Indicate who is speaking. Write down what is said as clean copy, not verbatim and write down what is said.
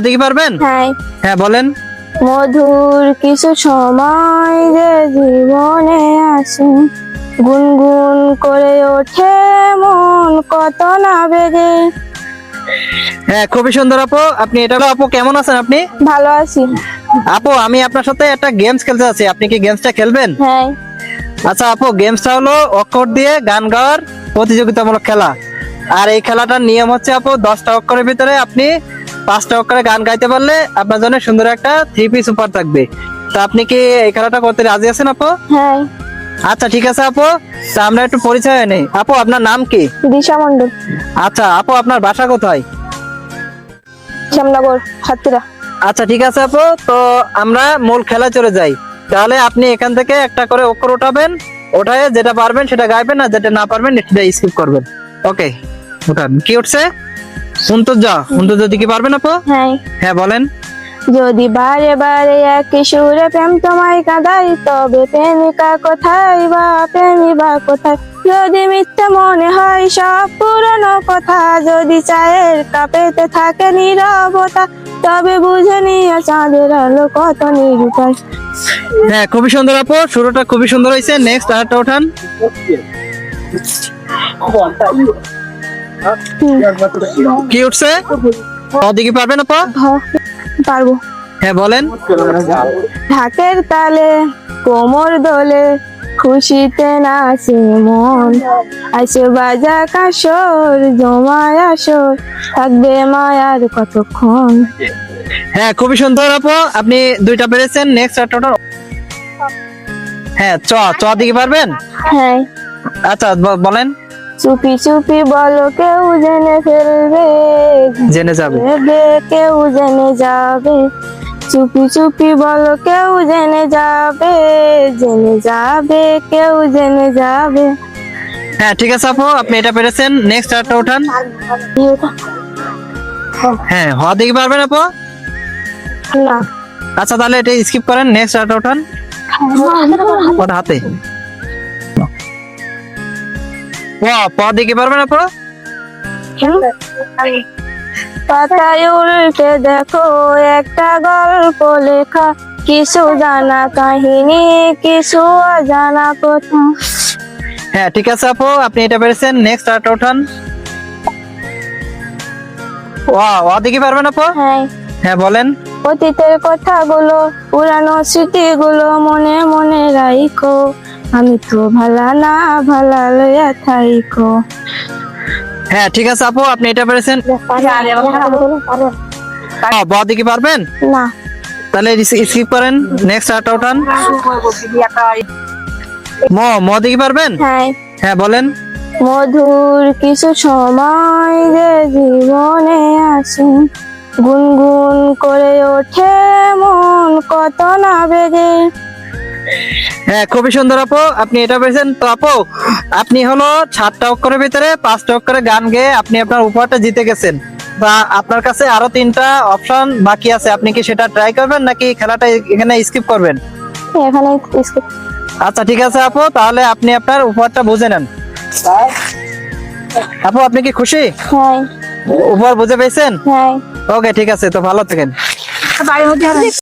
Speaker 1: দেখি পারবেন?
Speaker 2: হ্যাঁ।
Speaker 1: হ্যাঁ বলেন।
Speaker 2: মধুর কিছু সময় যে জীবনে আসে, গুনগুন করে ওঠে মন কত না বেগে।
Speaker 1: হ্যাঁ খুবই সুন্দর আপু। আপনি এটা আপু কেমন আছেন আপনি?
Speaker 2: ভালো আছি।
Speaker 1: আপু আমি আপনার সাথে একটা গেমস খেলতে চাচ্ছি, আপনি কি গেমসটা খেলবেন?
Speaker 2: হ্যাঁ।
Speaker 1: আচ্ছা আপু, গেমসটা হলো অক্ষর দিয়ে গান গাওয়ার প্রতিযোগিতামূলক খেলা। আর এই খেলাটার নিয়ম হচ্ছে আপু 10টা অক্ষরের ভিতরে আপনি 5টা অক্ষরে গান গাইতে পারলে আপনার জন্য সুন্দর একটা 3 পিস উপহার থাকবে। তো আপনি কি এই খেলাটা করতে রাজি আছেন আপু?
Speaker 2: হ্যাঁ।
Speaker 1: আচ্ছা ঠিক আছে আপু, তা আমরা একটু পরিচয় নেই। আপু আপনার নাম কি?
Speaker 2: দিশা মন্ডল।
Speaker 1: আচ্ছা আপু, আপনার বাসা কোথায়?
Speaker 2: শ্যামনগর, সাতক্ষীরা।
Speaker 1: আচ্ছা ঠিক আছে আপু, তো আমরা মূল খেলা চলে যাই। তাহলে আপনি এখান থেকে একটা করে অক্ষর উঠাবেন, ওঠায় যেটা পারবেন সেটা গাইবেন, আর যেটা না পারবেন সেটা স্কিপ করবেন। ওকে, উঠান। কি উঠছে? সৌন্দর্য দিকে পারবেন আপু?
Speaker 2: হ্যাঁ।
Speaker 1: হ্যাঁ বলেন।
Speaker 2: যদি বারে বারে একই সুরে প্রেম তোমায় কাঁদাই, তবে প্রেমিকা কোথায় বা প্রেমিবা কোথায়? যদি মিথ্যা মনে হয় সব পুরনো কথা, যদি চায়ের কাপেতে থাকে নীরবতা, তবে বুঝে নিও চাঁদের আলো কত নিরুপায়।
Speaker 1: হ্যাঁ খুবই সুন্দর আপু, শুরুটা খুবই সুন্দর হয়েছে। নেক্সট আরেকটা উঠান। কি উঠছে? ওদিকে পারবেন আপু?
Speaker 2: পারবো।
Speaker 1: হ্যাঁ বলেন।
Speaker 2: ঢাকের তালে কোমর দোলে, খুশিতে নাচে মন, আসে বাজা কাসর জমায় আসর, থাকবে মায়ার কতক্ষণ।
Speaker 1: হ্যাঁ খুবই সুন্দর আপু, আপনি 2টা পেরেছেন। নেক্সট আরেকটা উঠান। হ্যাঁ চ দিকে পারবেন?
Speaker 2: হ্যাঁ।
Speaker 1: আচ্ছা বলেন।
Speaker 2: চুপি চুপি বলো কেউ জেনে ফেলবে,
Speaker 1: জেনে যাবে।
Speaker 2: কেউ জেনে যাবে, চুপি চুপি বলো কেউ জেনে যাবে, কেউ জেনে যাবে।
Speaker 1: হ্যাঁ ঠিক আছে আপু, আপনি এটা পেরেছেন। নেক্সট আরেকটা উঠান। হ্যাঁ দিকে পারবেন আপু?
Speaker 2: না।
Speaker 1: আচ্ছা তাহলে এটা স্কিপ করেন। নেক্সট আরেকটা উঠান। ওটা হাতে। দিকে পারবেন আপু?
Speaker 2: পাতায় উল্টে দেখো একটা গল্প লেখা, কিছু জানা কাহিনী, কিছু অজানা কথা।
Speaker 1: হ্যাঁ ঠিক আছে আপু, আপনি এটা পেরেছেন। নেক্সট আরেকটা উঠান। দিকে পারবেন আপু?
Speaker 2: হ্যাঁ।
Speaker 1: হ্যাঁ বলেন।
Speaker 2: অতীতের কথাগুলো, পুরানো স্মৃতিগুলো মনে মনে রাইখো, আমি তো ভালা না ভালা লইয়া থাইকো।
Speaker 1: হ্যাঁ ঠিক আছে আপু, আপনি এটা পেরেছেন। দিকে পারবেন?
Speaker 2: না।
Speaker 1: তাহলে স্কিপ করেন। নেক্সট আরেকটা উঠান। দিকে পারবেন?
Speaker 2: হ্যাঁ।
Speaker 1: হ্যাঁ বলেন।
Speaker 2: মধুর কিছু সময় যে জীবনে আসে, গুনগুন করে ওঠে মন কত না বেগে।
Speaker 1: হ্যাঁ খুবই সুন্দর আপু, আপনি এটা পেয়েছেন। তো আপু আপনি হলো 7টা অক্ষরের ভিতরে 5টা অক্ষরে গান গেয়ে আপনি আপনার উপহারটা জিতে গেছেন। বা আপনার কাছে আরো 3টা অপশন বাকি আছে, আপনি কি সেটা ট্রাই করবেন নাকি খেলাটা এখানে স্কিপ করবেন?
Speaker 2: এখানে skip।
Speaker 1: আচ্ছা ঠিক আছে আপু, তাহলে আপনি আপনার উপহারটা বুঝে নেন। আপু আপনি কি খুশি?
Speaker 2: হ্যাঁ।
Speaker 1: উপহার বুঝে পেয়েছেন?
Speaker 2: হ্যাঁ।
Speaker 1: ওকে ঠিক আছে, তো ভালো থাকেন।